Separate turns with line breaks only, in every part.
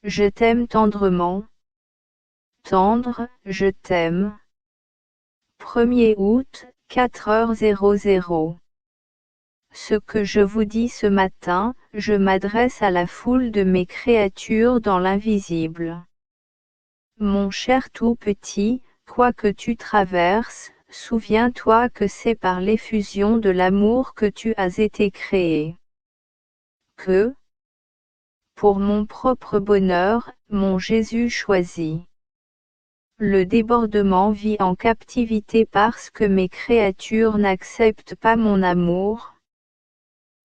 je t'aime tendrement. Tendre, je t'aime. 1er août, 4h00. Ce que je vous dis ce matin, je m'adresse à la foule de mes créatures dans l'invisible. Mon cher tout petit, quoi que tu traverses, souviens-toi que c'est par l'effusion de l'amour que tu as été créé. Que, pour mon propre bonheur, mon Jésus choisit. Le débordement vit en captivité parce que mes créatures n'acceptent pas mon amour.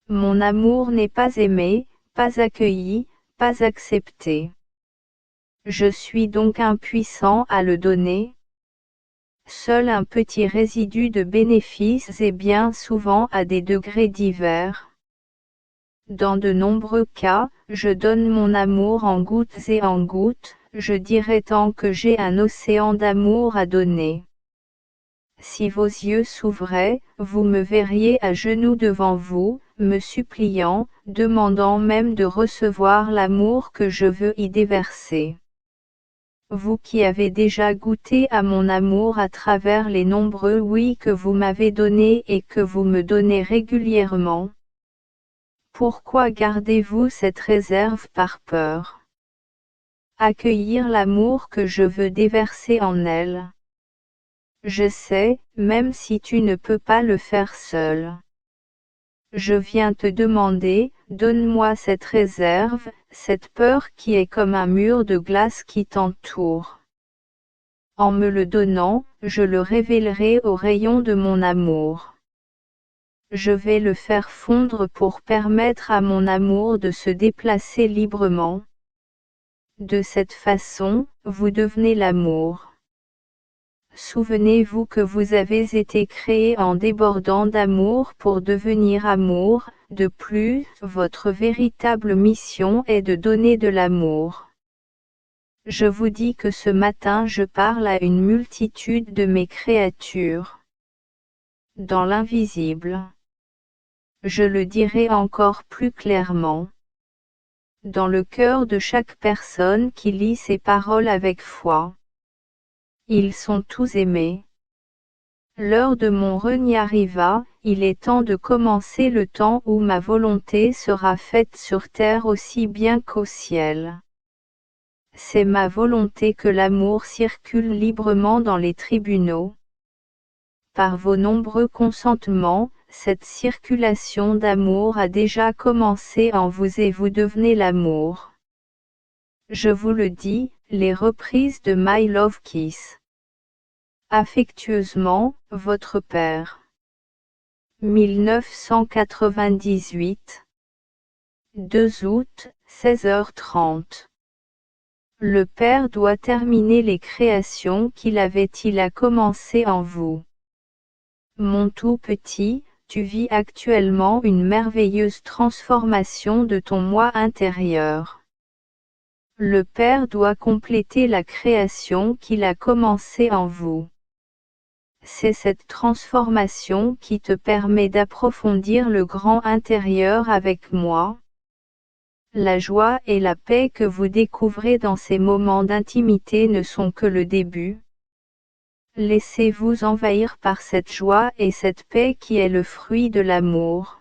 Mon amour n'est pas aimé, pas accueilli, pas accepté. Je suis donc impuissant à le donner. Seul un petit résidu de bénéfices et bien souvent à des degrés divers. Dans de nombreux cas, je donne mon amour en gouttes et en gouttes, je dirais tant que j'ai un océan d'amour à donner. Si vos yeux s'ouvraient, vous me verriez à genoux devant vous, me suppliant, demandant même de recevoir l'amour que je veux y déverser. Vous qui avez déjà goûté à mon amour à travers les nombreux oui que vous m'avez donnés et que vous me donnez régulièrement. Pourquoi gardez-vous cette réserve par peur? Accueillir l'amour que je veux déverser en elle. Je sais, même si tu ne peux pas le faire seul. Je viens te demander, donne-moi cette réserve, cette peur qui est comme un mur de glace qui t'entoure. En me le donnant, je le révélerai au rayon de mon amour. Je vais le faire fondre pour permettre à mon amour de se déplacer librement. De cette façon, vous devenez l'amour. Souvenez-vous que vous avez été créé en débordant d'amour pour devenir amour. De plus, votre véritable mission est de donner de l'amour. Je vous dis que ce matin je parle à une multitude de mes créatures. Dans l'invisible. Je le dirai encore plus clairement. Dans le cœur de chaque personne qui lit ces paroles avec foi. Ils sont tous aimés. L'heure de mon règne arriva, il est temps de commencer le temps où ma volonté sera faite sur terre aussi bien qu'au ciel. C'est ma volonté que l'amour circule librement dans les tribunaux. Par vos nombreux consentements, cette circulation d'amour a déjà commencé en vous et vous devenez l'amour. Je vous le dis, les reprises de My Love Kiss. Affectueusement, votre père. 1998. 2 août, 16h30. Le Père doit terminer les créations qu'il avait-il a commencé en vous. Mon tout petit, tu vis actuellement une merveilleuse transformation de ton moi intérieur. Le Père doit compléter la création qu'il a commencée en vous. C'est cette transformation qui te permet d'approfondir le grand intérieur avec moi. La joie et la paix que vous découvrez dans ces moments d'intimité ne sont que le début. Laissez-vous envahir par cette joie et cette paix qui est le fruit de l'amour.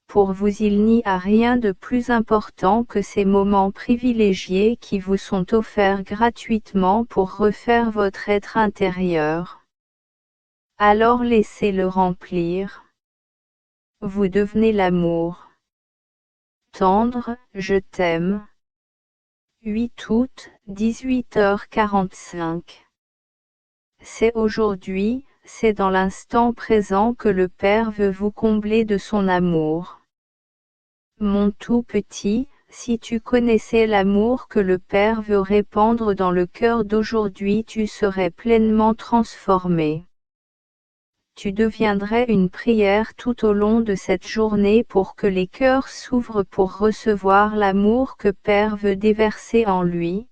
Pour vous il n'y a rien de plus important que ces moments privilégiés qui vous sont offerts gratuitement pour refaire votre être intérieur. Alors laissez-le remplir. Vous devenez l'amour. Tendre, je t'aime. 8 août, 18h45. C'est aujourd'hui, c'est dans l'instant présent que le Père veut vous combler de son amour. Mon tout petit, si tu connaissais l'amour que le Père veut répandre dans le cœur d'aujourd'hui, tu serais pleinement transformé. Tu deviendrais une prière tout au long de cette journée pour que les cœurs s'ouvrent pour recevoir l'amour que Père veut déverser en lui.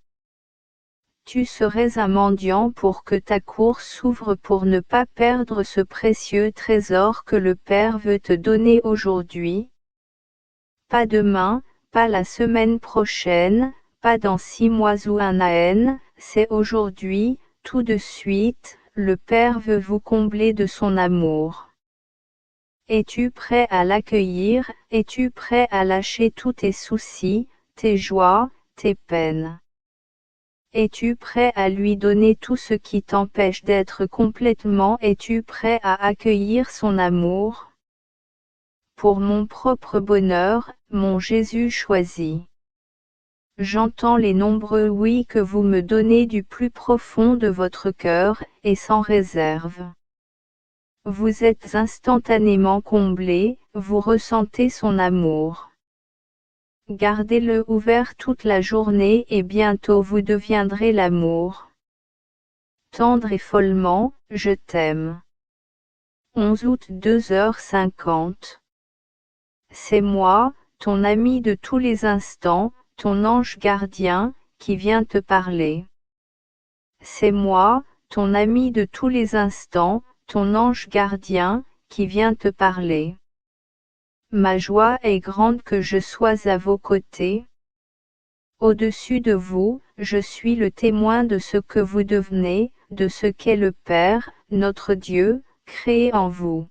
Tu serais un mendiant pour que ta cour s'ouvre pour ne pas perdre ce précieux trésor que le Père veut te donner aujourd'hui. Pas demain, pas la semaine prochaine, pas dans 6 mois ou un an, c'est aujourd'hui, tout de suite, le Père veut vous combler de son amour. Es-tu prêt à l'accueillir? Es-tu prêt à lâcher tous tes soucis, tes joies, tes peines? Es-tu prêt à lui donner tout ce qui t'empêche d'être complètement? Es-tu prêt à accueillir son amour? Pour mon propre bonheur, mon Jésus choisi. J'entends les nombreux oui que vous me donnez du plus profond de votre cœur, et sans réserve. Vous êtes instantanément comblé, vous ressentez son amour. Gardez-le ouvert toute la journée et bientôt vous deviendrez l'amour. Tendre et follement, je t'aime. 11 août 2h50. C'est moi, ton ami de tous les instants, ton ange gardien, qui vient te parler. C'est moi, ton ami de tous les instants, ton ange gardien, qui vient te parler. Ma joie est grande que je sois à vos côtés. Au-dessus de vous, je suis le témoin de ce que vous devenez, de ce qu'est le Père, notre Dieu, créé en vous.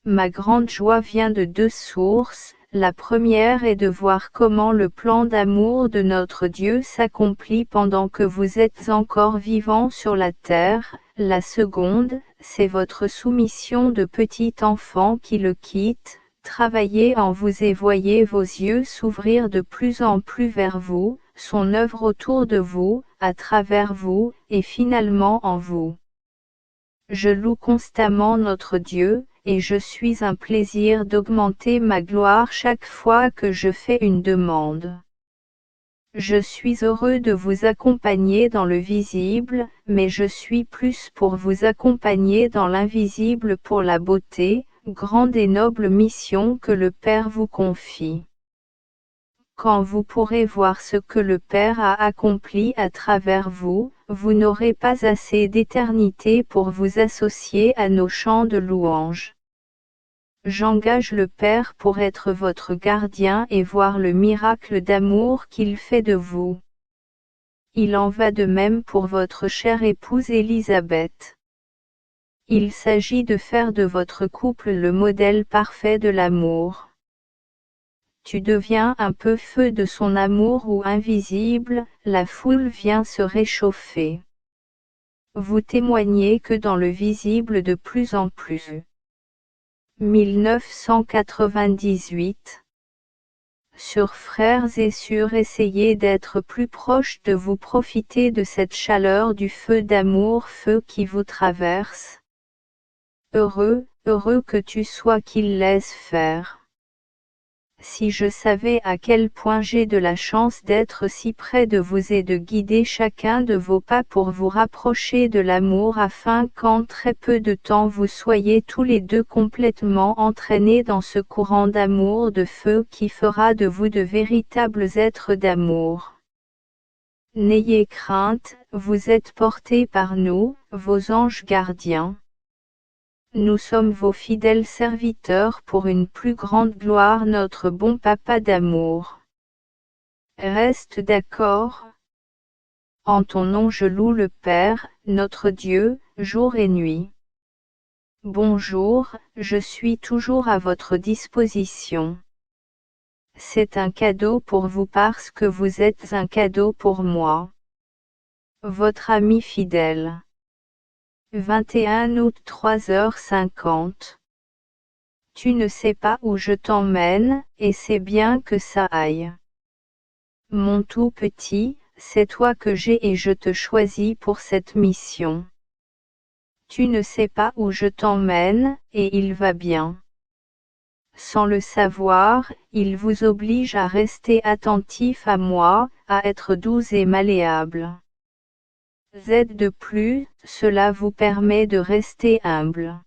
Ma grande joie vient de 2 sources. La première est de voir comment le plan d'amour de notre Dieu s'accomplit pendant que vous êtes encore vivant sur la terre. La seconde, c'est votre soumission de petit enfant qui le quitte. Travaillez en vous et voyez vos yeux s'ouvrir de plus en plus vers vous, son œuvre autour de vous, à travers vous, et finalement en vous. Je loue constamment notre Dieu, et je suis un plaisir d'augmenter ma gloire chaque fois que je fais une demande. Je suis heureux de vous accompagner dans le visible, mais je suis plus pour vous accompagner dans l'invisible pour la beauté, grande et noble mission que le Père vous confie. Quand vous pourrez voir ce que le Père a accompli à travers vous, vous n'aurez pas assez d'éternité pour vous associer à nos chants de louange. J'engage le Père pour être votre gardien et voir le miracle d'amour qu'il fait de vous. Il en va de même pour votre chère épouse Élisabeth. Il s'agit de faire de votre couple le modèle parfait de l'amour. Tu deviens un peu feu de son amour ou invisible, la foule vient se réchauffer. Vous témoignez que dans le visible de plus en plus. 1998. Sur frères et sœurs, essayez d'être plus proche de vous, profitez de cette chaleur du feu d'amour, feu qui vous traverse. Heureux, heureux que tu sois qu'il laisse faire. Si je savais à quel point j'ai de la chance d'être si près de vous et de guider chacun de vos pas pour vous rapprocher de l'amour afin qu'en très peu de temps vous soyez tous les deux complètement entraînés dans ce courant d'amour de feu qui fera de vous de véritables êtres d'amour. N'ayez crainte, vous êtes portés par nous, vos anges gardiens. Nous sommes vos fidèles serviteurs pour une plus grande gloire, notre bon Papa d'amour. Reste d'accord. En ton nom je loue le Père, notre Dieu, jour et nuit. Bonjour, je suis toujours à votre disposition. C'est un cadeau pour vous parce que vous êtes un cadeau pour moi. Votre ami fidèle. 21 août 3h50. Tu ne sais pas où je t'emmène, et c'est bien que ça aille. Mon tout petit, c'est toi que j'ai et je te choisis pour cette mission. Tu ne sais pas où je t'emmène, et il va bien. Sans le savoir, il vous oblige à rester attentif à moi, à être doux et malléable. Z de plus, cela vous permet de rester humble.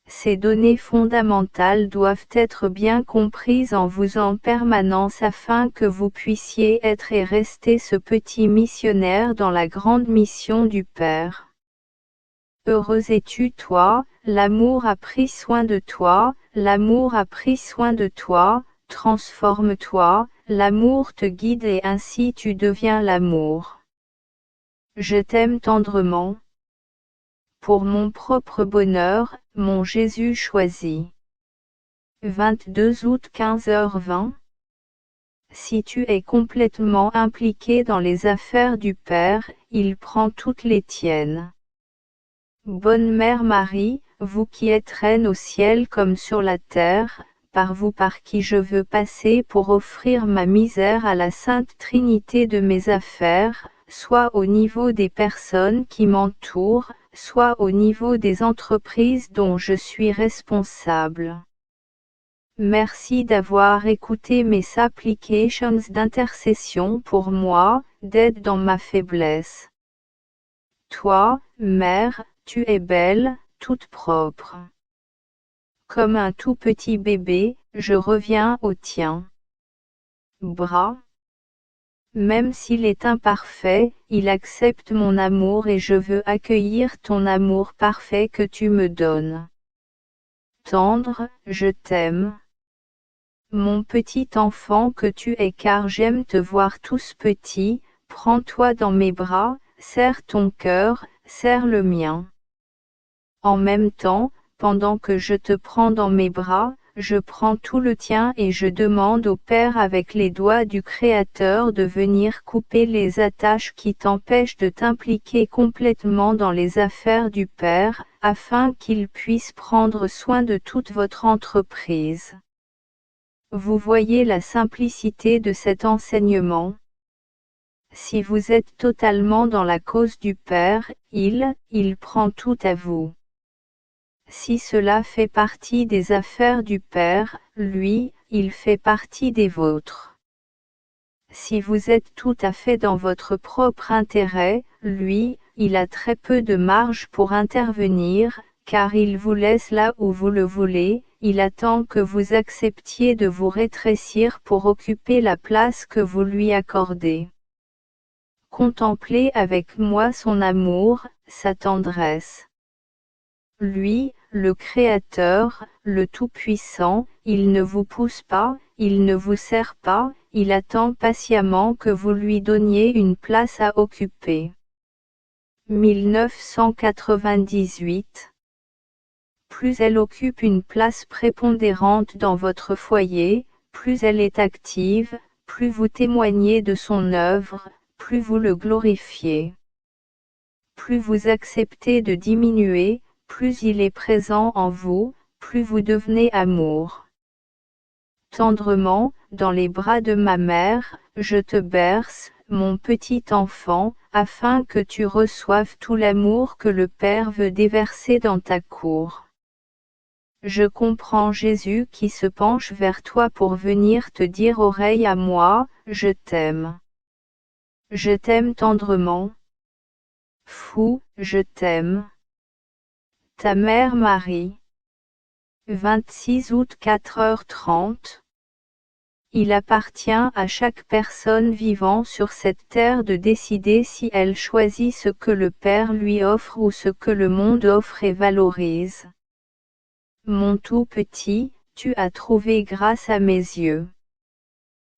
Ces données fondamentales doivent être bien comprises en vous en permanence afin que vous puissiez être et rester ce petit missionnaire dans la grande mission du Père. Heureux es-tu toi, l'amour a pris soin de toi, l'amour a pris soin de toi, transforme-toi, l'amour te guide et ainsi tu deviens l'amour. Je t'aime tendrement. Pour mon propre bonheur, mon Jésus choisi. 22 août 15h20. Si tu es complètement impliqué dans les affaires du Père, il prend toutes les tiennes. Bonne Mère Marie, vous qui êtes reine au ciel comme sur la terre, par vous par qui je veux passer pour offrir ma misère à la Sainte Trinité de mes affaires, soit au niveau des personnes qui m'entourent, soit au niveau des entreprises dont je suis responsable. Merci d'avoir écouté mes supplications d'intercession pour moi, d'aide dans ma faiblesse. Toi, Mère, tu es belle, toute propre. Comme un tout petit bébé, je reviens au tien. Bras. Même s'il est imparfait, il accepte mon amour et je veux accueillir ton amour parfait que tu me donnes. Tendre, je t'aime. Mon petit enfant que tu es car j'aime te voir tous petit, prends-toi dans mes bras, serre ton cœur, serre le mien. En même temps, pendant que je te prends dans mes bras, je prends tout le tien et je demande au Père avec les doigts du Créateur de venir couper les attaches qui t'empêchent de t'impliquer complètement dans les affaires du Père, afin qu'il puisse prendre soin de toute votre entreprise. Vous voyez la simplicité de cet enseignement. Si vous êtes totalement dans la cause du Père, il prend tout à vous. Si cela fait partie des affaires du Père, lui, il fait partie des vôtres. Si vous êtes tout à fait dans votre propre intérêt, lui, il a très peu de marge pour intervenir, car il vous laisse là où vous le voulez, il attend que vous acceptiez de vous rétrécir pour occuper la place que vous lui accordez. Contemplez avec moi son amour, sa tendresse. Lui, le Créateur, le Tout-Puissant, il ne vous pousse pas, il ne vous serre pas, il attend patiemment que vous lui donniez une place à occuper. 1998. Plus elle occupe une place prépondérante dans votre foyer, plus elle est active, plus vous témoignez de son œuvre, plus vous le glorifiez. Plus vous acceptez de diminuer, plus il est présent en vous, plus vous devenez amour. Tendrement, dans les bras de ma mère, je te berce, mon petit enfant, afin que tu reçoives tout l'amour que le Père veut déverser dans ta cour. Je comprends Jésus qui se penche vers toi pour venir te dire oreille à moi, je t'aime. Je t'aime tendrement. Fou, je t'aime. Ta mère Marie. 26 août 4h30. Il appartient à chaque personne vivant sur cette terre de décider si elle choisit ce que le Père lui offre ou ce que le monde offre et valorise. Mon tout petit, tu as trouvé grâce à mes yeux.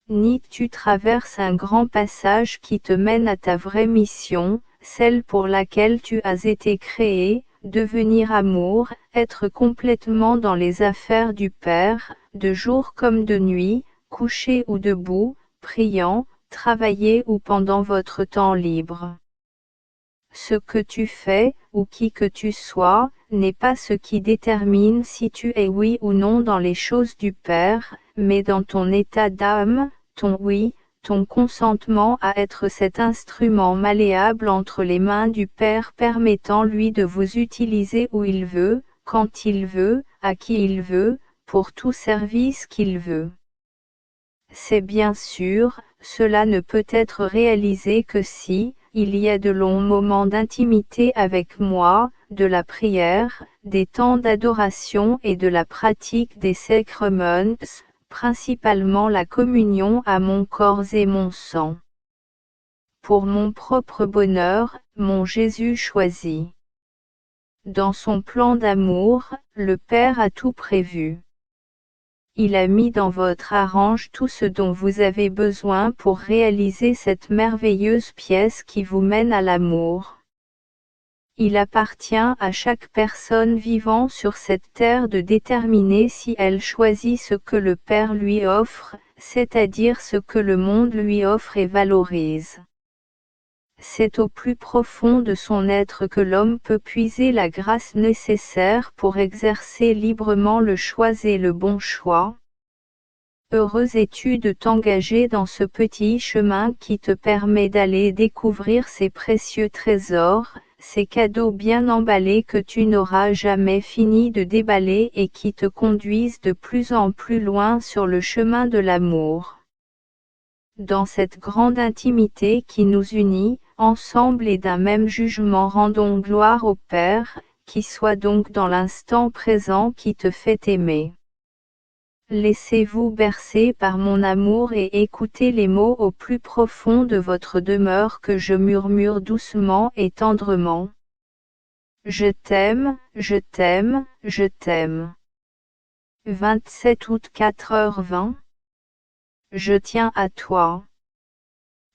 Ni tu traverses un grand passage qui te mène à ta vraie mission, celle pour laquelle tu as été créé, devenir amour, être complètement dans les affaires du Père, de jour comme de nuit, couché ou debout, priant, travailler ou pendant votre temps libre. Ce que tu fais, ou qui que tu sois, n'est pas ce qui détermine si tu es oui ou non dans les choses du Père, mais dans ton état d'âme, ton oui, ton consentement à être cet instrument malléable entre les mains du Père permettant lui de vous utiliser où il veut, quand il veut, à qui il veut, pour tout service qu'il veut. C'est bien sûr, cela ne peut être réalisé que si, il y a de longs moments d'intimité avec moi, de la prière, des temps d'adoration et de la pratique des sacraments, principalement la communion à mon corps et mon sang. Pour mon propre bonheur, mon Jésus choisi. Dans son plan d'amour, le Père a tout prévu. Il a mis dans votre arrange tout ce dont vous avez besoin pour réaliser cette merveilleuse pièce qui vous mène à l'amour. Il appartient à chaque personne vivant sur cette terre de déterminer si elle choisit ce que le Père lui offre, c'est-à-dire ce que le monde lui offre et valorise. C'est au plus profond de son être que l'homme peut puiser la grâce nécessaire pour exercer librement le choix et le bon choix. Heureux es-tu de t'engager dans ce petit chemin qui te permet d'aller découvrir ces précieux trésors, ces cadeaux bien emballés que tu n'auras jamais fini de déballer et qui te conduisent de plus en plus loin sur le chemin de l'amour. Dans cette grande intimité qui nous unit, ensemble et d'un même jugement, rendons gloire au Père, qui soit donc dans l'instant présent qui te fait aimer. Laissez-vous bercer par mon amour et écoutez les mots au plus profond de votre demeure que je murmure doucement et tendrement. Je t'aime, je t'aime, je t'aime. 27 août 4h20. Je tiens à toi.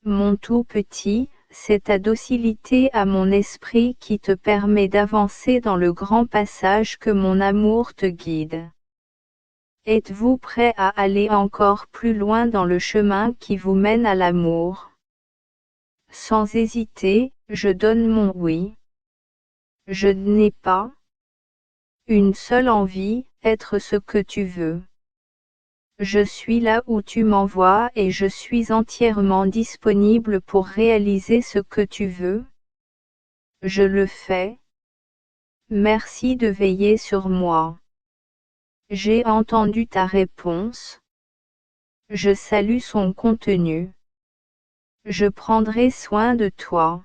Mon tout petit, c'est ta docilité à mon esprit qui te permet d'avancer dans le grand passage que mon amour te guide. Êtes-vous prêt à aller encore plus loin dans le chemin qui vous mène à l'amour? Sans hésiter, je donne mon oui. Je n'ai pas une seule envie, être ce que tu veux. Je suis là où tu m'envoies et je suis entièrement disponible pour réaliser ce que tu veux. Je le fais. Merci de veiller sur moi. J'ai entendu ta réponse. Je salue son contenu. Je prendrai soin de toi.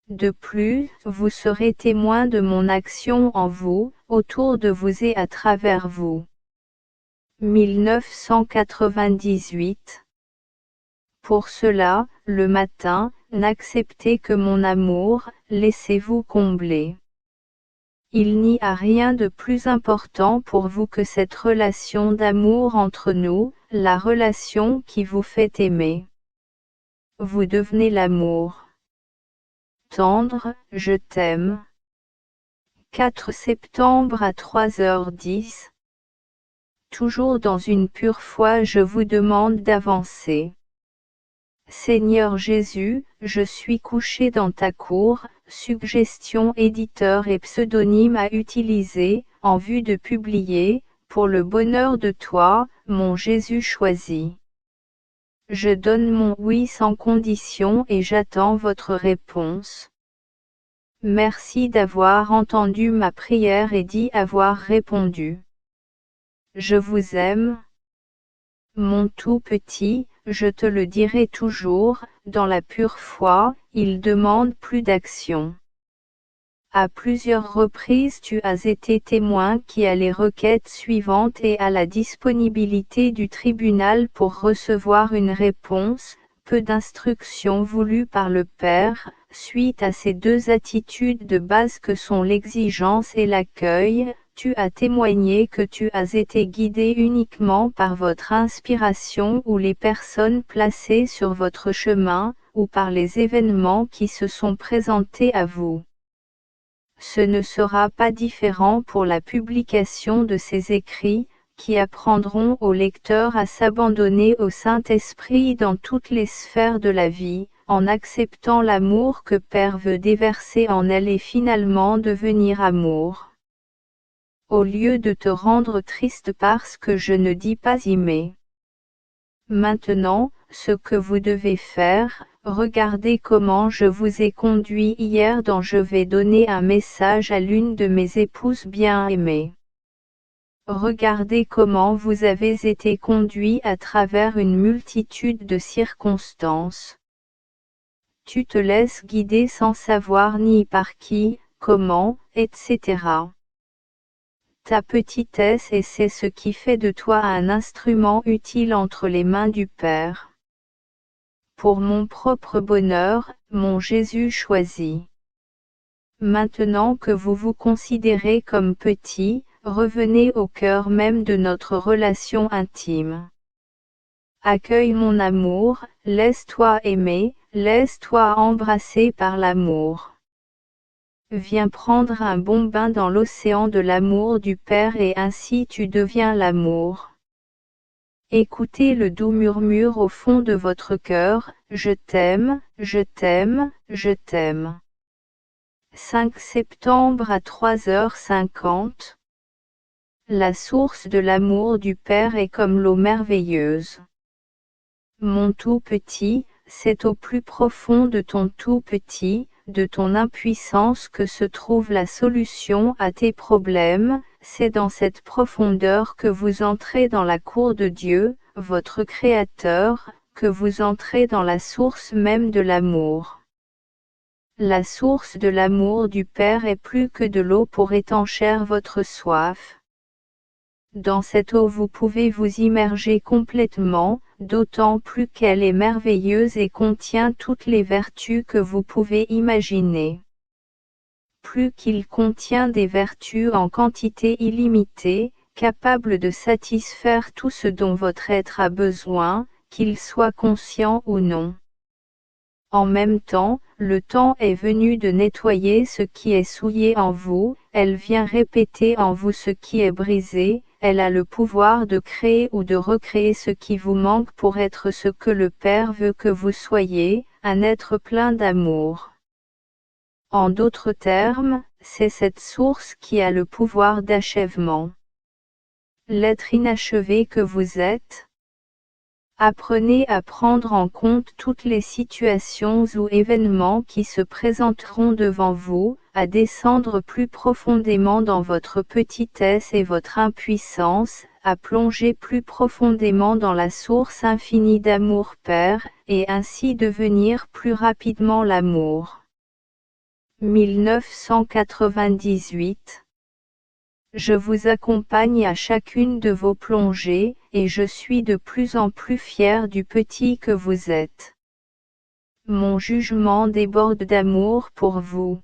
De plus, vous serez témoin de mon action en vous, autour de vous et à travers vous. 1998. Pour cela, le matin, n'acceptez que mon amour, laissez-vous combler. Il n'y a rien de plus important pour vous que cette relation d'amour entre nous, la relation qui vous fait aimer. Vous devenez l'amour. Tendre, je t'aime. 4 septembre à 3h10. Toujours dans une pure foi, je vous demande d'avancer. Seigneur Jésus, je suis couché dans ta cour, suggestion éditeur et pseudonyme à utiliser, en vue de publier, pour le bonheur de toi, mon Jésus choisi. Je donne mon oui sans condition et j'attends votre réponse. Merci d'avoir entendu ma prière et d'y avoir répondu. Je vous aime. Mon tout petit, je te le dirai toujours, dans la pure foi, il demande plus d'action. À plusieurs reprises tu as été témoin qui a les requêtes suivantes et à la disponibilité du tribunal pour recevoir une réponse, peu d'instructions voulues par le Père, suite à ces deux attitudes de base que sont l'exigence et l'accueil. Tu as témoigné que tu as été guidé uniquement par votre inspiration ou les personnes placées sur votre chemin, ou par les événements qui se sont présentés à vous. Ce ne sera pas différent pour la publication de ces écrits, qui apprendront au lecteur à s'abandonner au Saint-Esprit dans toutes les sphères de la vie, en acceptant l'amour que Père veut déverser en elle et finalement devenir amour. Au lieu de te rendre triste parce que je ne dis pas aimer. Maintenant, ce que vous devez faire, regardez comment je vous ai conduit hier dont je vais donner un message à l'une de mes épouses bien-aimées. Regardez comment vous avez été conduit à travers une multitude de circonstances. Tu te laisses guider sans savoir ni par qui, comment, etc. Ta petitesse et c'est ce qui fait de toi un instrument utile entre les mains du Père. Pour mon propre bonheur, mon Jésus choisi. Maintenant que vous vous considérez comme petit, revenez au cœur même de notre relation intime. Accueille mon amour, laisse-toi aimer, laisse-toi embrasser par l'amour. Viens prendre un bon bain dans l'océan de l'amour du Père et ainsi tu deviens l'amour. Écoutez le doux murmure au fond de votre cœur, je t'aime, je t'aime, je t'aime. 5 septembre à 3h50. La source de l'amour du Père est comme l'eau merveilleuse. Mon tout petit, c'est au plus profond de ton tout petit, de ton impuissance que se trouve la solution à tes problèmes, c'est dans cette profondeur que vous entrez dans la cour de Dieu, votre Créateur, que vous entrez dans la source même de l'amour. La source de l'amour du Père est plus que de l'eau pour étancher votre soif. Dans cette eau vous pouvez vous immerger complètement, d'autant plus qu'elle est merveilleuse et contient toutes les vertus que vous pouvez imaginer. Plus qu'il contient des vertus en quantité illimitée, capables de satisfaire tout ce dont votre être a besoin, qu'il soit conscient ou non. En même temps est venu de nettoyer ce qui est souillé en vous, elle vient répéter en vous ce qui est brisé, elle a le pouvoir de créer ou de recréer ce qui vous manque pour être ce que le Père veut que vous soyez, un être plein d'amour. En d'autres termes, c'est cette source qui a le pouvoir d'achèvement. L'être inachevé que vous êtes. Apprenez à prendre en compte toutes les situations ou événements qui se présenteront devant vous, à descendre plus profondément dans votre petitesse et votre impuissance, à plonger plus profondément dans la source infinie d'amour Père, et ainsi devenir plus rapidement l'amour. 1998. Je vous accompagne à chacune de vos plongées, et je suis de plus en plus fier du petit que vous êtes. Mon jugement déborde d'amour pour vous.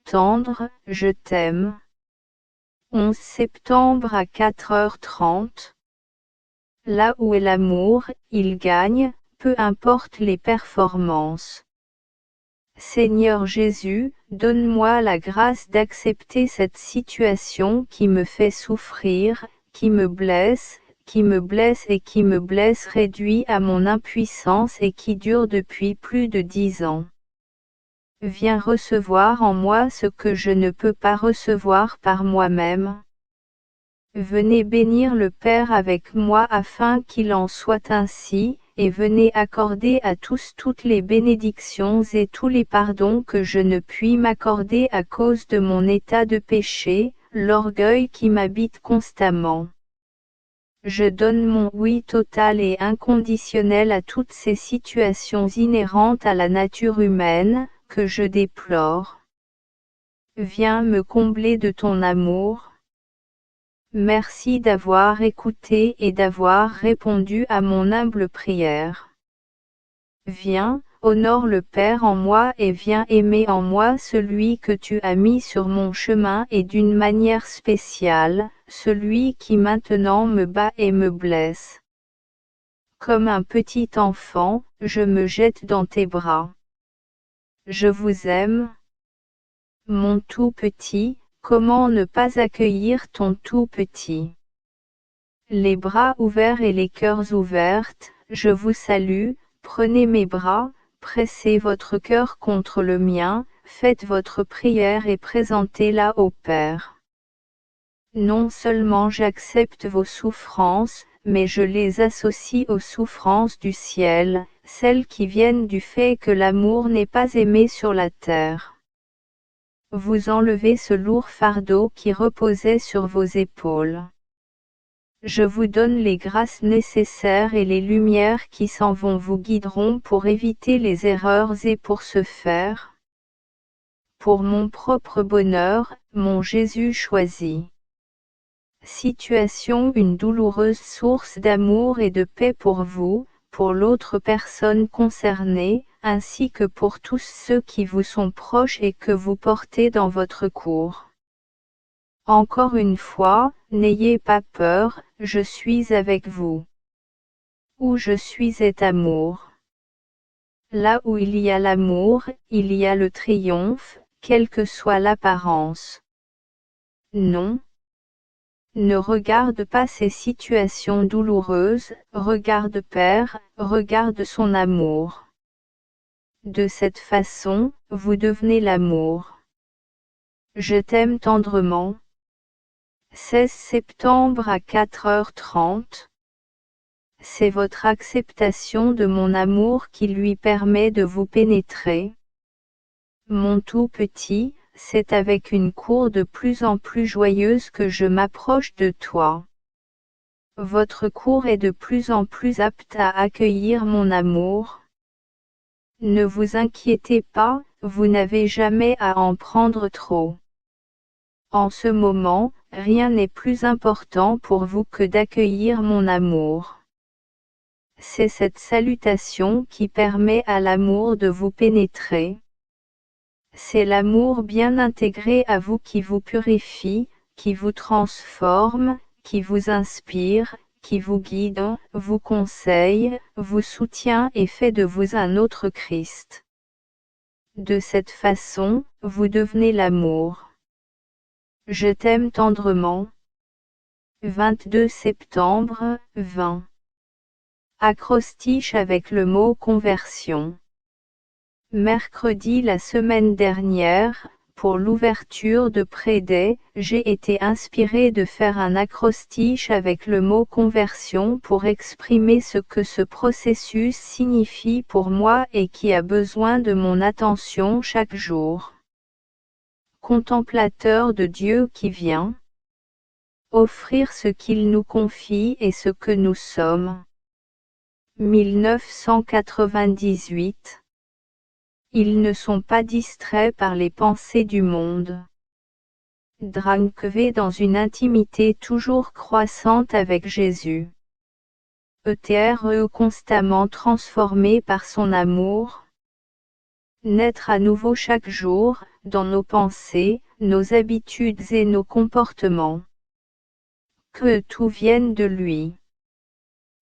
Tendre, je t'aime. 11 septembre à 4h30. Là où est l'amour, il gagne, peu importe les performances. Seigneur Jésus, donne-moi la grâce d'accepter cette situation qui me fait souffrir, qui me blesse et qui me blesse réduit à mon impuissance et qui dure depuis plus de 10 ans. Viens recevoir en moi ce que je ne peux pas recevoir par moi-même. Venez bénir le Père avec moi afin qu'il en soit ainsi, et venez accorder à tous toutes les bénédictions et tous les pardons que je ne puis m'accorder à cause de mon état de péché, l'orgueil qui m'habite constamment. Je donne mon oui total et inconditionnel à toutes ces situations inhérentes à la nature humaine, que je déplore. Viens me combler de ton amour. Merci d'avoir écouté et d'avoir répondu à mon humble prière. Viens, honore le Père en moi et viens aimer en moi celui que tu as mis sur mon chemin et d'une manière spéciale, celui qui maintenant me bat et me blesse. Comme un petit enfant, je me jette dans tes bras. Je vous aime. Mon tout petit, comment ne pas accueillir ton tout petit? Les bras ouverts et les cœurs ouverts, je vous salue, prenez mes bras, pressez votre cœur contre le mien, faites votre prière et présentez-la au Père. Non seulement j'accepte vos souffrances, mais je les associe aux souffrances du ciel, celles qui viennent du fait que l'amour n'est pas aimé sur la terre. Vous enlevez ce lourd fardeau qui reposait sur vos épaules. Je vous donne les grâces nécessaires et les lumières qui s'en vont vous guideront pour éviter les erreurs et pour ce faire. Pour mon propre bonheur, mon Jésus choisi. Situation: une douloureuse source d'amour et de paix pour vous, pour l'autre personne concernée, ainsi que pour tous ceux qui vous sont proches et que vous portez dans votre cour. Encore une fois, n'ayez pas peur, je suis avec vous. Où je suis est amour. Là où il y a l'amour, il y a le triomphe, quelle que soit l'apparence. Non. Ne regarde pas ces situations douloureuses, regarde Père, regarde son amour. De cette façon, vous devenez l'amour. Je t'aime tendrement. 16 septembre à 4h30. C'est votre acceptation de mon amour qui lui permet de vous pénétrer. Mon tout petit, c'est avec une cour de plus en plus joyeuse que je m'approche de toi. Votre cour est de plus en plus apte à accueillir mon amour. Ne vous inquiétez pas, vous n'avez jamais à en prendre trop. En ce moment, rien n'est plus important pour vous que d'accueillir mon amour. C'est cette salutation qui permet à l'amour de vous pénétrer. C'est l'amour bien intégré à vous qui vous purifie, qui vous transforme, qui vous inspire, qui vous guide, vous conseille, vous soutient et fait de vous un autre Christ. De cette façon, vous devenez l'amour. Je t'aime tendrement. 22 septembre, 20. Acrostiche avec le mot conversion. Mercredi la semaine dernière, pour l'ouverture de Prédet, j'ai été inspiré de faire un acrostiche avec le mot conversion pour exprimer ce que ce processus signifie pour moi et qui a besoin de mon attention chaque jour. Contemplateur de Dieu qui vient offrir ce qu'il nous confie et ce que nous sommes. 1998. Ils ne sont pas distraits par les pensées du monde. Drankve dans une intimité toujours croissante avec Jésus. ETRE constamment transformé par son amour. Naître à nouveau chaque jour, dans nos pensées, nos habitudes et nos comportements. Que tout vienne de lui.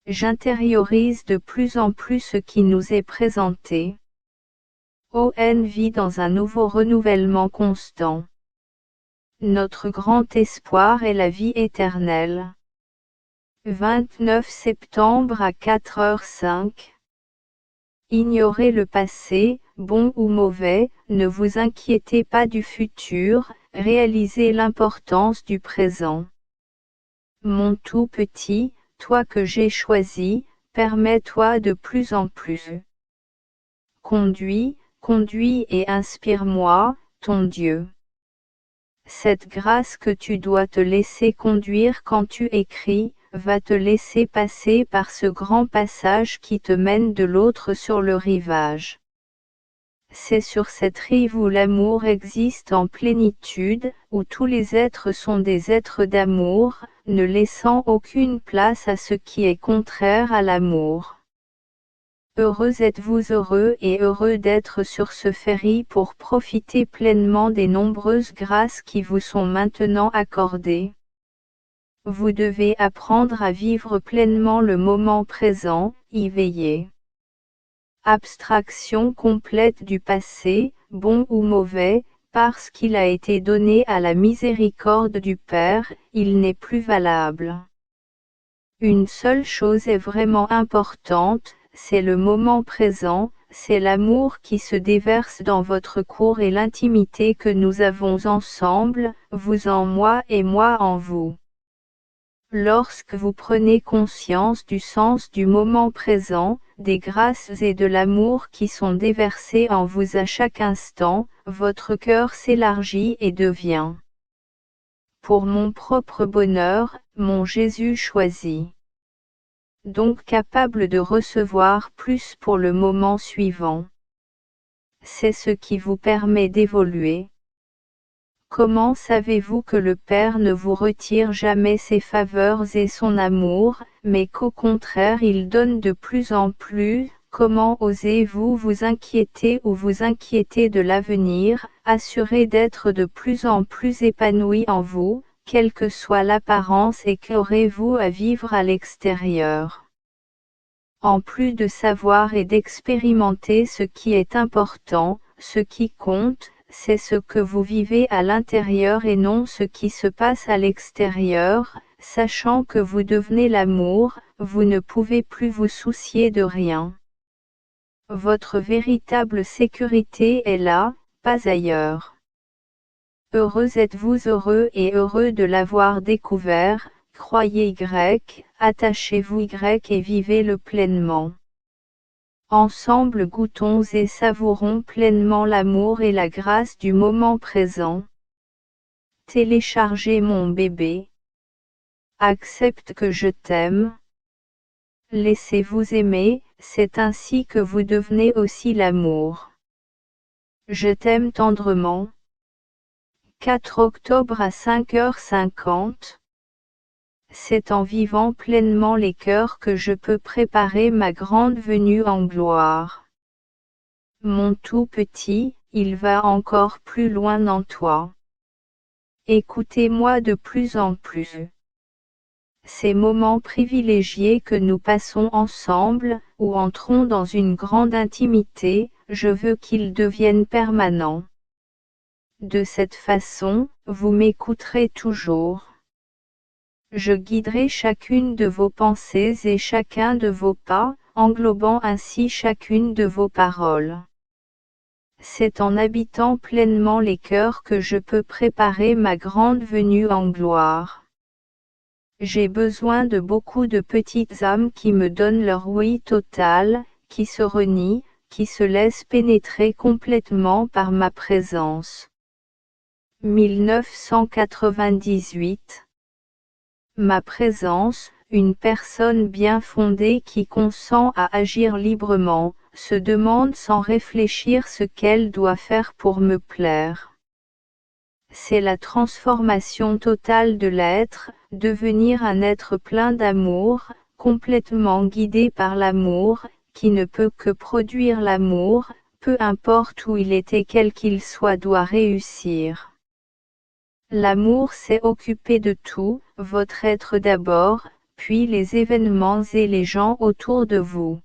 J'intériorise de plus en plus ce qui nous est présenté. On vit dans un nouveau renouvellement constant. Notre grand espoir est la vie éternelle. 29 septembre à 4h05. Ignorez le passé, bon ou mauvais, ne vous inquiétez pas du futur, réalisez l'importance du présent. Mon tout petit, toi que j'ai choisi, permets-toi de plus en plus. Conduis et inspire-moi, ton Dieu. Cette grâce que tu dois te laisser conduire quand tu écris, va te laisser passer par ce grand passage qui te mène de l'autre sur le rivage. C'est sur cette rive où l'amour existe en plénitude, où tous les êtres sont des êtres d'amour, ne laissant aucune place à ce qui est contraire à l'amour. Heureux êtes-vous heureux et heureux d'être sur ce ferry pour profiter pleinement des nombreuses grâces qui vous sont maintenant accordées. Vous devez apprendre à vivre pleinement le moment présent, y veiller. Abstraction complète du passé, bon ou mauvais, parce qu'il a été donné à la miséricorde du Père, il n'est plus valable. Une seule chose est vraiment importante, c'est le moment présent, c'est l'amour qui se déverse dans votre cour et l'intimité que nous avons ensemble, vous en moi et moi en vous. Lorsque vous prenez conscience du sens du moment présent, des grâces et de l'amour qui sont déversés en vous à chaque instant, votre cœur s'élargit et devient. Pour mon propre bonheur, mon Jésus choisi. Donc capable de recevoir plus pour le moment suivant. C'est ce qui vous permet d'évoluer. Comment savez-vous que le Père ne vous retire jamais ses faveurs et son amour, mais qu'au contraire il donne de plus en plus? Comment osez-vous vous inquiéter ou vous inquiéter de l'avenir, assuré d'être de plus en plus épanoui en vous, quelle que soit l'apparence et qu'aurez-vous à vivre à l'extérieur. En plus de savoir et d'expérimenter ce qui est important, ce qui compte, c'est ce que vous vivez à l'intérieur et non ce qui se passe à l'extérieur. Sachant que vous devenez l'amour, vous ne pouvez plus vous soucier de rien. Votre véritable sécurité est là, pas ailleurs. Heureux êtes-vous, heureux et heureux de l'avoir découvert. Croyez Y, attachez-vous Y et vivez-le pleinement. Ensemble goûtons et savourons pleinement l'amour et la grâce du moment présent. Téléchargez mon bébé. Accepte que je t'aime. Laissez-vous aimer, c'est ainsi que vous devenez aussi l'amour. Je t'aime tendrement. 4 octobre à 5h50. C'est en vivant pleinement les cœurs que je peux préparer ma grande venue en gloire. Mon tout petit, il va encore plus loin en toi. Écoutez-moi de plus en plus. Ces moments privilégiés que nous passons ensemble, ou entrons dans une grande intimité, je veux qu'ils deviennent permanents. De cette façon, vous m'écouterez toujours. Je guiderai chacune de vos pensées et chacun de vos pas, englobant ainsi chacune de vos paroles. C'est en habitant pleinement les cœurs que je peux préparer ma grande venue en gloire. J'ai besoin de beaucoup de petites âmes qui me donnent leur oui total, qui se renient, qui se laissent pénétrer complètement par ma présence. 1998. Ma présence, une personne bien fondée qui consent à agir librement, se demande sans réfléchir ce qu'elle doit faire pour me plaire. C'est la transformation totale de l'être, devenir un être plein d'amour, complètement guidé par l'amour, qui ne peut que produire l'amour, peu importe où il est et quel qu'il soit doit réussir. L'amour s'est occupé de tout, votre être d'abord, puis les événements et les gens autour de vous.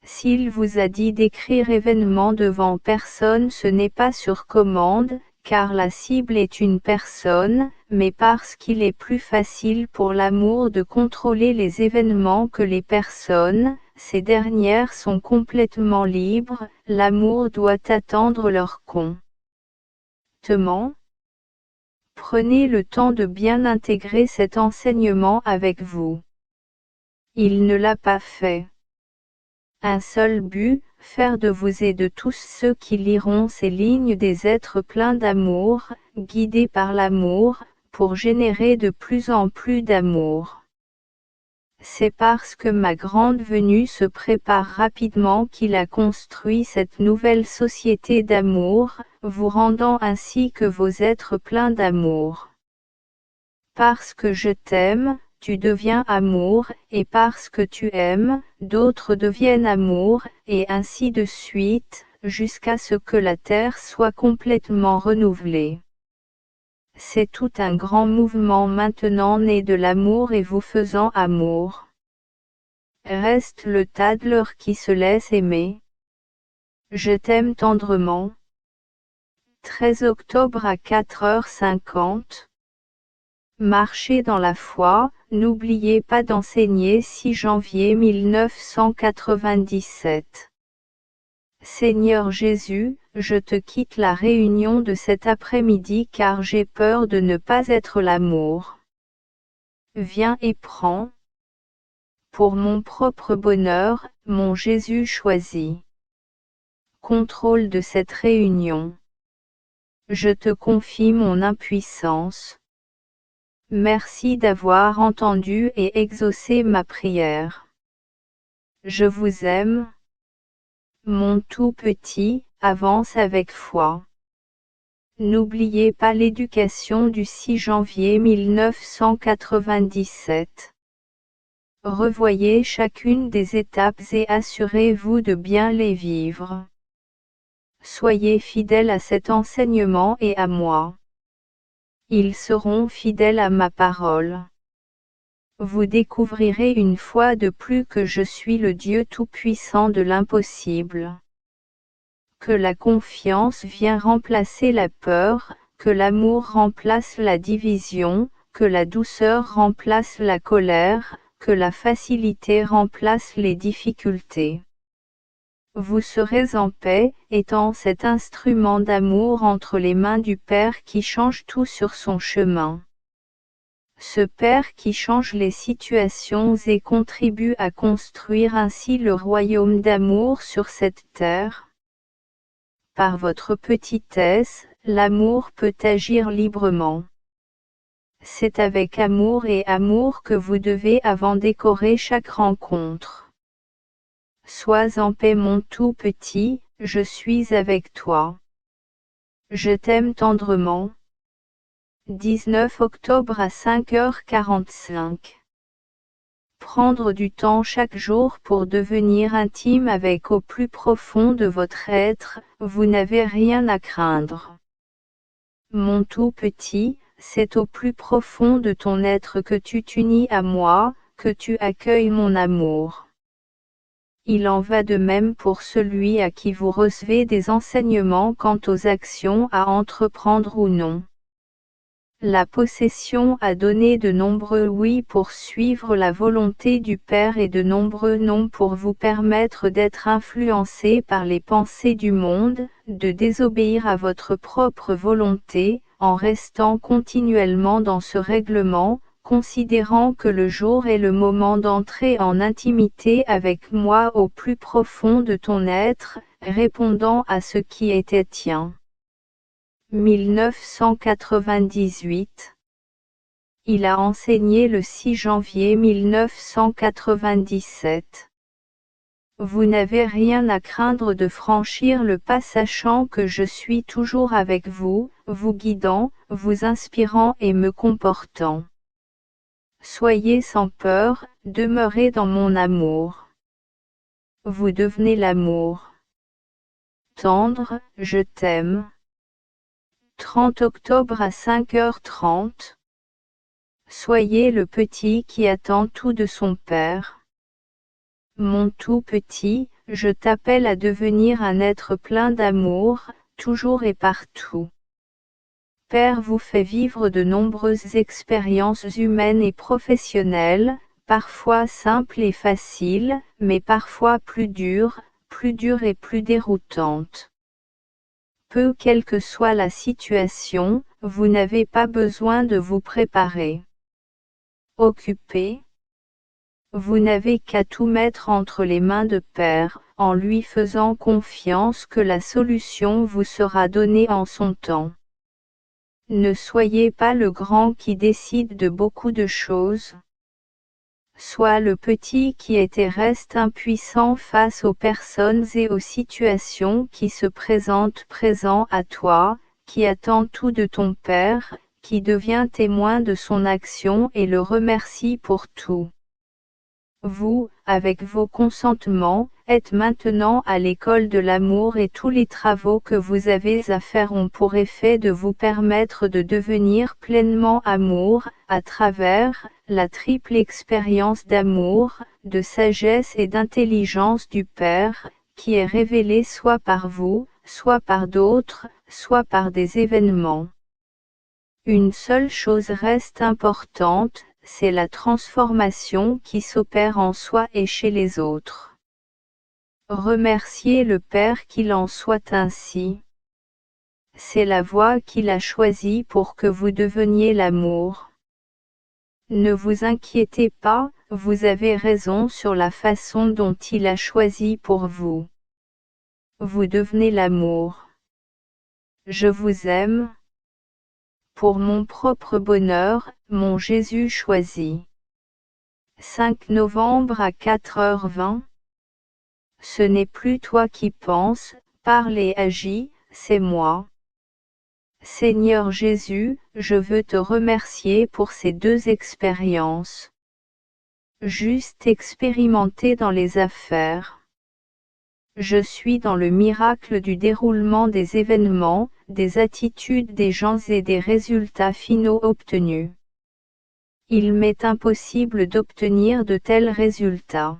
S'il vous a dit d'écrire événement devant personne, ce n'est pas sur commande, car la cible est une personne, mais parce qu'il est plus facile pour l'amour de contrôler les événements que les personnes, ces dernières sont complètement libres, l'amour doit attendre leur contentement. Prenez le temps de bien intégrer cet enseignement avec vous. Il ne l'a pas fait. Un seul but, faire de vous et de tous ceux qui liront ces lignes des êtres pleins d'amour, guidés par l'amour, pour générer de plus en plus d'amour. C'est parce que ma grande venue se prépare rapidement qu'il a construit cette nouvelle société d'amour, vous rendant ainsi que vos êtres pleins d'amour. Parce que je t'aime, tu deviens amour, et parce que tu aimes, d'autres deviennent amour, et ainsi de suite, jusqu'à ce que la terre soit complètement renouvelée. C'est tout un grand mouvement maintenant né de l'amour et vous faisant amour. Reste le Tadler qui se laisse aimer. Je t'aime tendrement. 13 octobre à 4h50. Marchez dans la foi, n'oubliez pas d'enseigner. 6 janvier 1997. Seigneur Jésus, je te quitte la réunion de cet après-midi car j'ai peur de ne pas être l'amour. Viens et prends. Pour mon propre bonheur, mon Jésus choisi. Contrôle de cette réunion. Je te confie mon impuissance. Merci d'avoir entendu et exaucé ma prière. Je vous aime. Mon tout petit, avance avec foi. N'oubliez pas l'éducation du 6 janvier 1997. Revoyez chacune des étapes et assurez-vous de bien les vivre. Soyez fidèle à cet enseignement et à moi. Ils seront fidèles à ma parole. Vous découvrirez une fois de plus que je suis le Dieu tout-puissant de l'impossible. Que la confiance vient remplacer la peur, que l'amour remplace la division, que la douceur remplace la colère, que la facilité remplace les difficultés. Vous serez en paix, étant cet instrument d'amour entre les mains du Père qui change tout sur son chemin. Ce Père qui change les situations et contribue à construire ainsi le royaume d'amour sur cette terre. Par votre petitesse, l'amour peut agir librement. C'est avec amour et amour que vous devez avant décorer chaque rencontre. Sois en paix mon tout petit, je suis avec toi. Je t'aime tendrement. 19 octobre à 5h45. Prendre du temps chaque jour pour devenir intime avec au plus profond de votre être, vous n'avez rien à craindre. Mon tout petit, c'est au plus profond de ton être que tu t'unis à moi, que tu accueilles mon amour. Il en va de même pour celui à qui vous recevez des enseignements quant aux actions à entreprendre ou non. La possession a donné de nombreux oui pour suivre la volonté du Père et de nombreux non pour vous permettre d'être influencé par les pensées du monde, de désobéir à votre propre volonté, en restant continuellement dans ce règlement, considérant que le jour est le moment d'entrer en intimité avec moi au plus profond de ton être, répondant à ce qui était tien. 1998. Il a enseigné le 6 janvier 1997. Vous n'avez rien à craindre de franchir le pas sachant que je suis toujours avec vous, vous guidant, vous inspirant et me comportant. Soyez sans peur, demeurez dans mon amour. Vous devenez l'amour. Tendre, je t'aime. 30 octobre à 5h30. Soyez le petit qui attend tout de son Père. Mon tout petit, je t'appelle à devenir un être plein d'amour, toujours et partout. Père vous fait vivre de nombreuses expériences humaines et professionnelles, parfois simples et faciles, mais parfois plus dures et plus déroutantes. Peu quelle que soit la situation, vous n'avez pas besoin de vous préparer. Occupé. Vous n'avez qu'à tout mettre entre les mains de Père, en lui faisant confiance que la solution vous sera donnée en son temps. Ne soyez pas le grand qui décide de beaucoup de choses. Sois le petit qui est et reste impuissant face aux personnes et aux situations qui se présentent présent à toi, qui attend tout de ton Père, qui devient témoin de son action et le remercie pour tout. Vous, avec vos consentements, êtes maintenant à l'école de l'amour et tous les travaux que vous avez à faire ont pour effet de vous permettre de devenir pleinement amour, à travers la triple expérience d'amour, de sagesse et d'intelligence du Père, qui est révélée soit par vous, soit par d'autres, soit par des événements. Une seule chose reste importante, c'est la transformation qui s'opère en soi et chez les autres. Remerciez le Père qu'il en soit ainsi. C'est la voie qu'il a choisie pour que vous deveniez l'amour. Ne vous inquiétez pas, vous avez raison sur la façon dont il a choisi pour vous. Vous devenez l'amour. Je vous aime. Pour mon propre bonheur, mon Jésus choisi. 5 novembre à 4h20. Ce n'est plus toi qui penses, parle et agis, c'est moi. Seigneur Jésus, je veux te remercier pour ces deux expériences. Juste expérimentées dans les affaires. Je suis dans le miracle du déroulement des événements, des attitudes des gens et des résultats finaux obtenus. Il m'est impossible d'obtenir de tels résultats.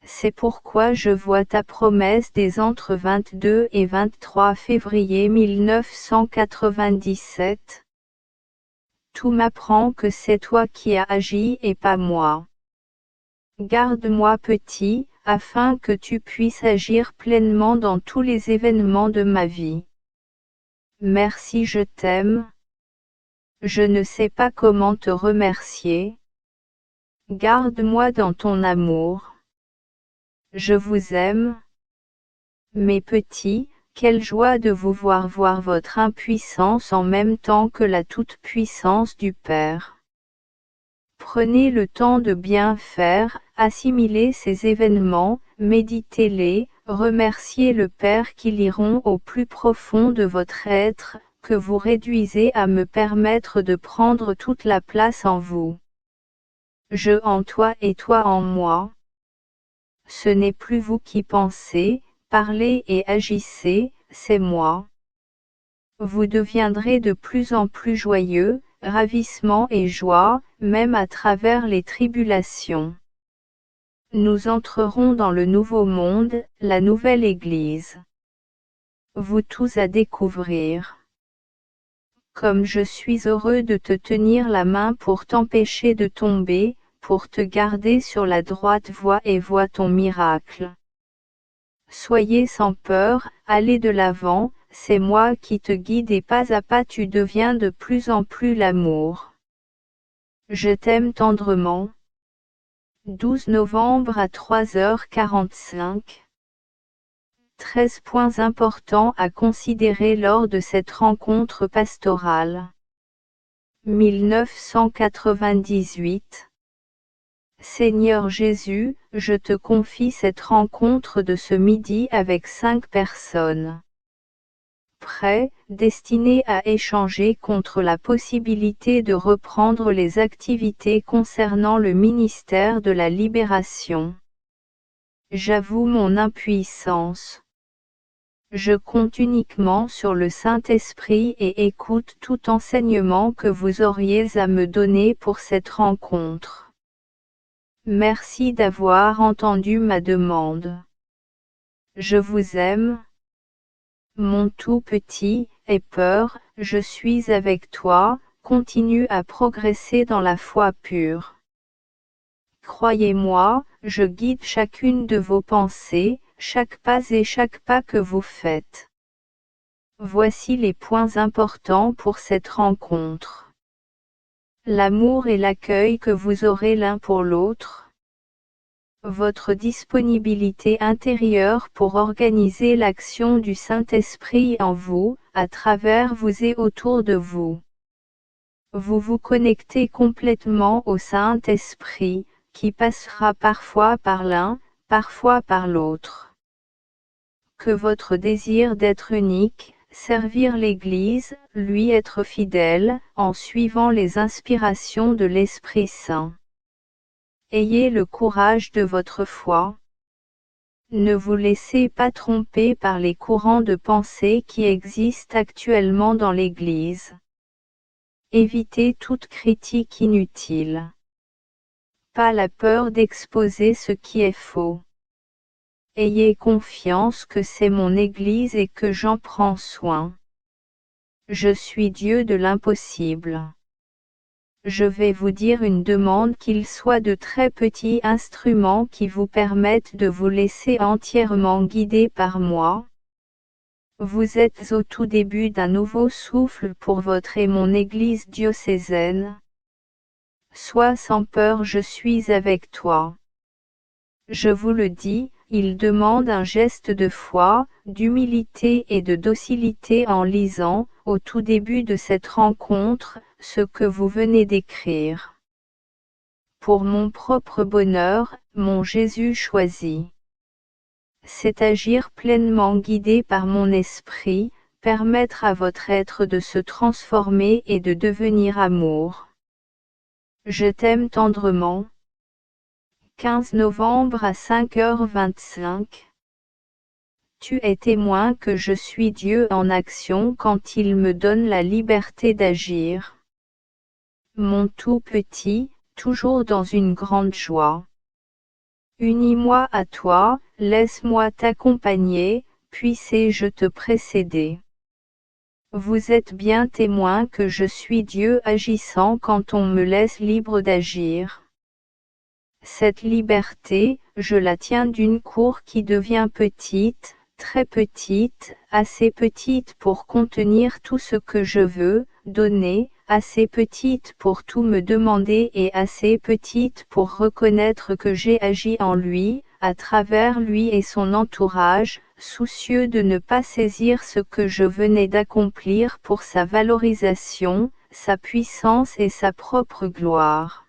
C'est pourquoi je vois ta promesse des entre 22 et 23 février 1997. Tout m'apprend que c'est toi qui as agi et pas moi. Garde-moi petit, afin que tu puisses agir pleinement dans tous les événements de ma vie. Merci, je t'aime. Je ne sais pas comment te remercier. Garde-moi dans ton amour. Je vous aime. Mes petits, quelle joie de vous voir votre impuissance en même temps que la toute-puissance du Père. Prenez le temps de bien faire, assimiler ces événements, méditez-les, remerciez le Père qui l'iront au plus profond de votre être, que vous réduisez à me permettre de prendre toute la place en vous. Je en toi et toi en moi. Ce n'est plus vous qui pensez, parlez et agissez, c'est moi. Vous deviendrez de plus en plus joyeux, ravissement et joie, même à travers les tribulations. Nous entrerons dans le nouveau monde, la nouvelle Église. Vous tous à découvrir. Comme je suis heureux de te tenir la main pour t'empêcher de tomber, pour te garder sur la droite voie et vois ton miracle. Soyez sans peur, allez de l'avant, c'est moi qui te guide et pas à pas tu deviens de plus en plus l'amour. Je t'aime tendrement. 12 novembre à 3h45. 13 points importants à considérer lors de cette rencontre pastorale. 1998. Seigneur Jésus, je te confie cette rencontre de ce midi avec 5 personnes. Prêts, destinés à échanger contre la possibilité de reprendre les activités concernant le ministère de la libération. J'avoue mon impuissance. Je compte uniquement sur le Saint-Esprit et écoute tout enseignement que vous auriez à me donner pour cette rencontre. Merci d'avoir entendu ma demande. Je vous aime. Mon tout petit, aie peur, je suis avec toi, continue à progresser dans la foi pure. Croyez-moi, je guide chacune de vos pensées, chaque pas et chaque pas que vous faites. Voici les points importants pour cette rencontre. L'amour et l'accueil que vous aurez l'un pour l'autre. Votre disponibilité intérieure pour organiser l'action du Saint-Esprit en vous, à travers vous et autour de vous. Vous vous connectez complètement au Saint-Esprit, qui passera parfois par l'un, parfois par l'autre. Que votre désir d'être unique, servir l'Église, lui être fidèle, en suivant les inspirations de l'Esprit Saint. Ayez le courage de votre foi. Ne vous laissez pas tromper par les courants de pensée qui existent actuellement dans l'Église. Évitez toute critique inutile. Pas la peur d'exposer ce qui est faux. Ayez confiance que c'est mon Église et que j'en prends soin. Je suis Dieu de l'impossible. Je vais vous dire une demande qu'il soit de très petits instruments qui vous permettent de vous laisser entièrement guider par moi. Vous êtes au tout début d'un nouveau souffle pour votre et mon Église diocésaine. Sois sans peur, je suis avec toi. Je vous le dis, il demande un geste de foi, d'humilité et de docilité en lisant, au tout début de cette rencontre, ce que vous venez d'écrire. Pour mon propre bonheur, mon Jésus choisi. C'est agir pleinement guidé par mon esprit, permettre à votre être de se transformer et de devenir amour. Je t'aime tendrement. 15 novembre à 5h25. Tu es témoin que je suis Dieu en action quand il me donne la liberté d'agir. Mon tout petit, toujours dans une grande joie. Unis-moi à toi, laisse-moi t'accompagner, puisse-je te précéder. Vous êtes bien témoin que je suis Dieu agissant quand on me laisse libre d'agir. Cette liberté, je la tiens d'une cour qui devient petite, très petite, assez petite pour contenir tout ce que je veux donner, assez petite pour tout me demander et assez petite pour reconnaître que j'ai agi en lui, à travers lui et son entourage, soucieux de ne pas saisir ce que je venais d'accomplir pour sa valorisation, sa puissance et sa propre gloire.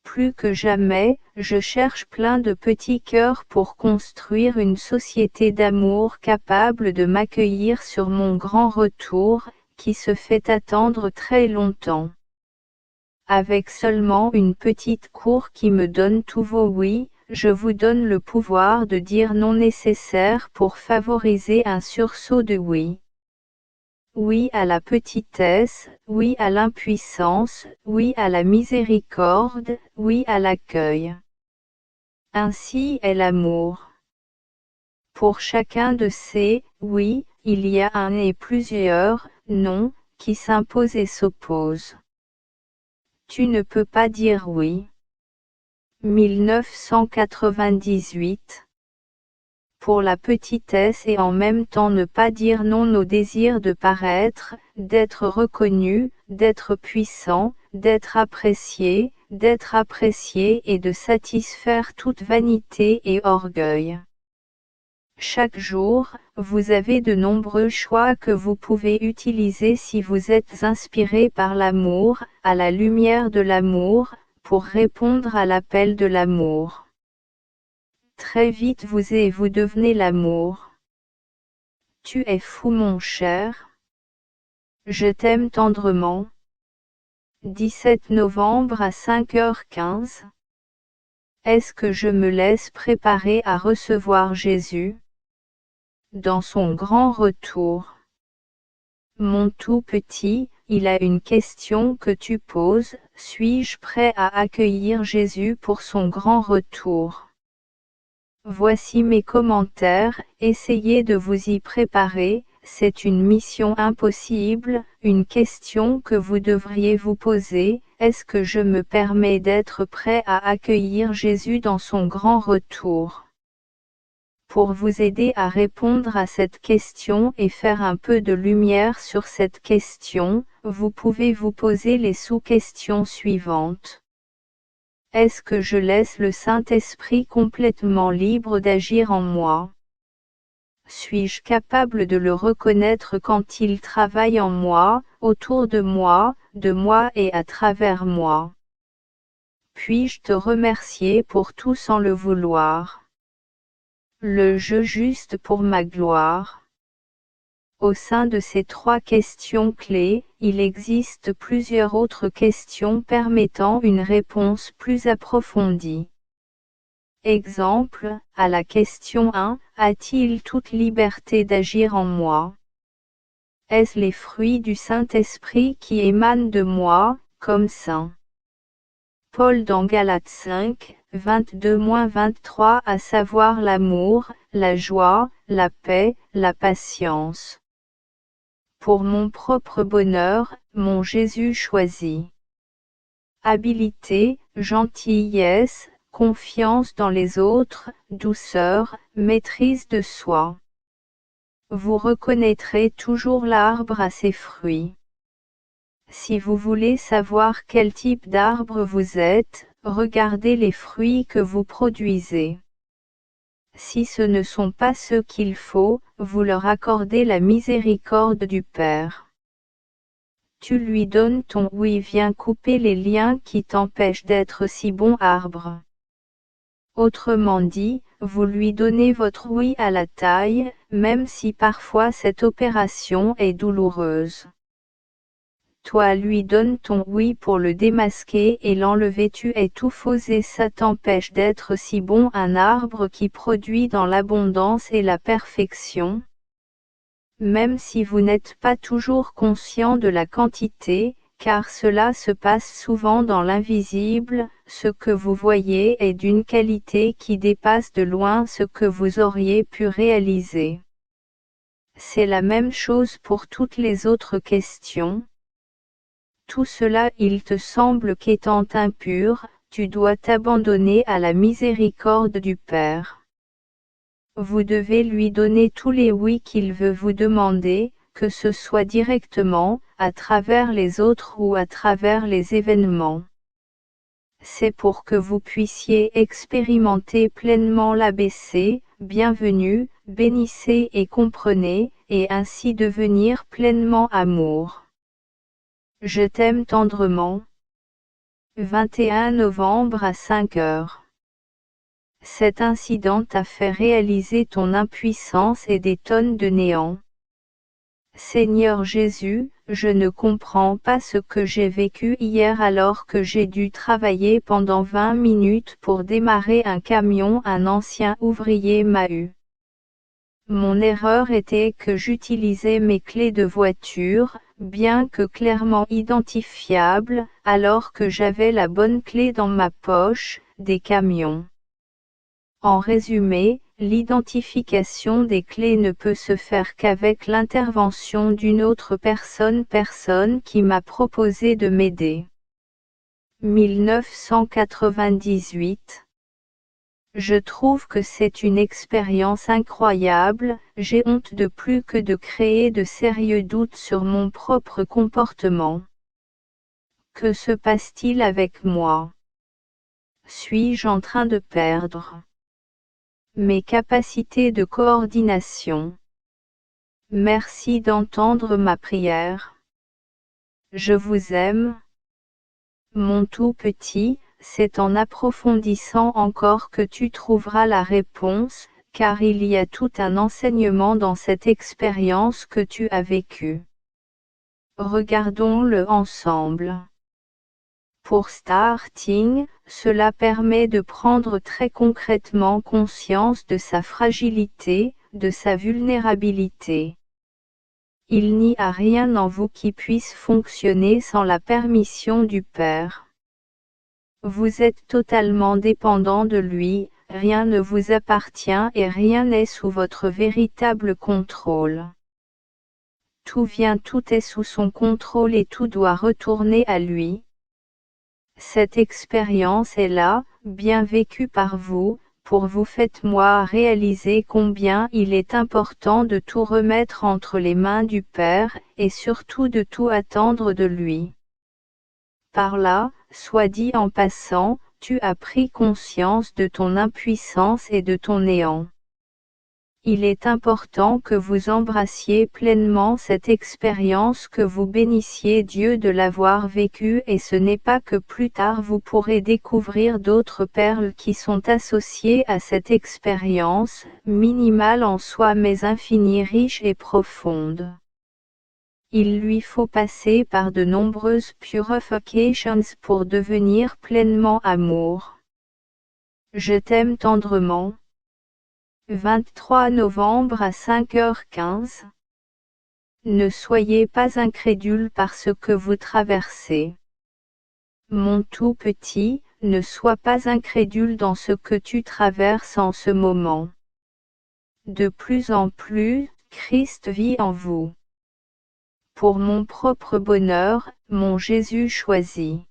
Plus que jamais, je cherche plein de petits cœurs pour construire une société d'amour capable de m'accueillir sur mon grand retour, qui se fait attendre très longtemps. Avec seulement une petite cour qui me donne tous vos oui, je vous donne le pouvoir de dire non nécessaire pour favoriser un sursaut de oui. Oui à la petitesse, oui à l'impuissance, oui à la miséricorde, oui à l'accueil. Ainsi est l'amour. Pour chacun de ces oui, il y a un et plusieurs non qui s'imposent et s'opposent. Tu ne peux pas dire oui. 1998. Pour la petitesse et en même temps ne pas dire non au désir de paraître, d'être reconnu, d'être puissant, d'être apprécié et de satisfaire toute vanité et orgueil. Chaque jour, vous avez de nombreux choix que vous pouvez utiliser si vous êtes inspiré par l'amour, à la lumière de l'amour, pour répondre à l'appel de l'amour. Très vite vous devenez l'amour. Tu es fou mon cher. Je t'aime tendrement. 17 novembre à 5h15. Est-ce que je me laisse préparer à recevoir Jésus dans son grand retour? Mon tout petit, il a une question que tu poses, suis-je prêt à accueillir Jésus pour son grand retour? Voici mes commentaires, essayez de vous y préparer, c'est une mission impossible, une question que vous devriez vous poser, est-ce que je me permets d'être prêt à accueillir Jésus dans son grand retour? Pour vous aider à répondre à cette question et faire un peu de lumière sur cette question, vous pouvez vous poser les sous-questions suivantes. Est-ce que je laisse le Saint-Esprit complètement libre d'agir en moi? Suis-je capable de le reconnaître quand il travaille en moi, autour de moi et à travers moi? Puis-je te remercier pour tout sans le vouloir? Le jeu juste pour ma gloire. Au sein de ces trois questions clés, il existe plusieurs autres questions permettant une réponse plus approfondie. Exemple, à la question 1, a-t-il toute liberté d'agir en moi? Est-ce les fruits du Saint-Esprit qui émanent de moi, comme Saint Paul dans Galates 5, 22-23, à savoir l'amour, la joie, la paix, la patience. Pour mon propre bonheur, mon Jésus choisi. Habileté, gentillesse, confiance dans les autres, douceur, maîtrise de soi. Vous reconnaîtrez toujours l'arbre à ses fruits. Si vous voulez savoir quel type d'arbre vous êtes, regardez les fruits que vous produisez. Si ce ne sont pas ceux qu'il faut, vous leur accordez la miséricorde du Père. Tu lui donnes ton oui, viens couper les liens qui t'empêchent d'être si bon arbre. Autrement dit, vous lui donnez votre oui à la taille, même si parfois cette opération est douloureuse. toi lui donne ton oui pour le démasquer et l'enlever. Tu es tout faux et ça t'empêche d'être si bon, un arbre qui produit dans l'abondance et la perfection. Même si vous n'êtes pas toujours conscient de la quantité, car cela se passe souvent dans l'invisible, ce que vous voyez est d'une qualité qui dépasse de loin ce que vous auriez pu réaliser. C'est la même chose pour toutes les autres questions. Tout cela il te semble qu'étant impur, tu dois t'abandonner à la miséricorde du Père. Vous devez lui donner tous les oui qu'il veut vous demander, que ce soit directement, à travers les autres ou à travers les événements. C'est pour que vous puissiez expérimenter pleinement l'ABC, bienvenue, bénissez et comprenez, et ainsi devenir pleinement amour. Je t'aime tendrement. 21 novembre à 5 heures. Cet incident t'a fait réaliser ton impuissance et des tonnes de néant. Seigneur Jésus, je ne comprends pas ce que j'ai vécu hier alors que j'ai dû travailler pendant 20 minutes pour démarrer un camion. Un ancien ouvrier m'a eu. Mon erreur était que j'utilisais mes clés de voiture, bien que clairement identifiables, alors que j'avais la bonne clé dans ma poche, des camions. En résumé, l'identification des clés ne peut se faire qu'avec l'intervention d'une autre personne qui m'a proposé de m'aider. 1998. Je trouve que c'est une expérience incroyable, j'ai honte de plus que de créer de sérieux doutes sur mon propre comportement. Que se passe-t-il avec moi? Suis-je en train de perdre mes capacités de coordination? Merci d'entendre ma prière. Je vous aime. Mon tout petit, c'est en approfondissant encore que tu trouveras la réponse, car il y a tout un enseignement dans cette expérience que tu as vécue. Regardons-le ensemble. Pour starting, cela permet de prendre très concrètement conscience de sa fragilité, de sa vulnérabilité. Il n'y a rien en vous qui puisse fonctionner sans la permission du Père. Vous êtes totalement dépendant de lui, rien ne vous appartient et rien n'est sous votre véritable contrôle. Tout est sous son contrôle et tout doit retourner à lui. Cette expérience est là, bien vécue par vous, pour vous. Faites-moi réaliser combien il est important de tout remettre entre les mains du Père, et surtout de tout attendre de lui. Par là, soit dit en passant, tu as pris conscience de ton impuissance et de ton néant. Il est important que vous embrassiez pleinement cette expérience, que vous bénissiez Dieu de l'avoir vécue, et ce n'est pas que plus tard vous pourrez découvrir d'autres perles qui sont associées à cette expérience, minimale en soi mais infinie, riche et profonde. Il lui faut passer par de nombreuses purifications pour devenir pleinement amour. Je t'aime tendrement. 23 novembre à 5h15. Ne soyez pas incrédule par ce que vous traversez. Mon tout petit, ne sois pas incrédule dans ce que tu traverses en ce moment. De plus en plus, Christ vit en vous. Pour mon propre bonheur, mon Jésus choisi.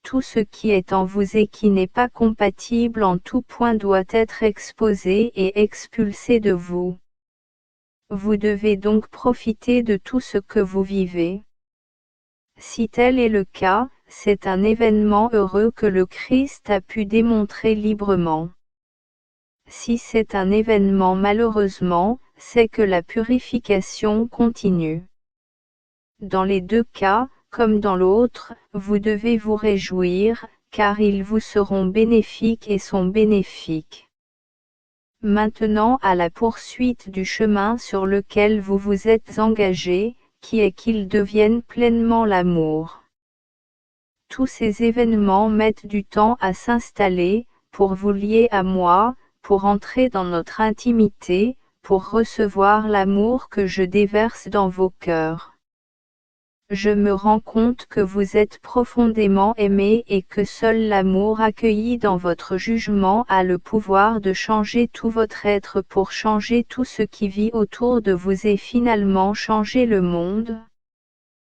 Tout ce qui est en vous et qui n'est pas compatible en tout point doit être exposé et expulsé de vous. Vous devez donc profiter de tout ce que vous vivez. Si tel est le cas, c'est un événement heureux que le Christ a pu démontrer librement. Si c'est un événement malheureusement, c'est que la purification continue. Dans les deux cas, comme dans l'autre, vous devez vous réjouir, car ils vous seront bénéfiques et sont bénéfiques. Maintenant à la poursuite du chemin sur lequel vous vous êtes engagé, qui est qu'ils deviennent pleinement l'amour. Tous ces événements mettent du temps à s'installer, pour vous lier à moi, pour entrer dans notre intimité, pour recevoir l'amour que je déverse dans vos cœurs. Je me rends compte que vous êtes profondément aimés et que seul l'amour accueilli dans votre jugement a le pouvoir de changer tout votre être pour changer tout ce qui vit autour de vous et finalement changer le monde.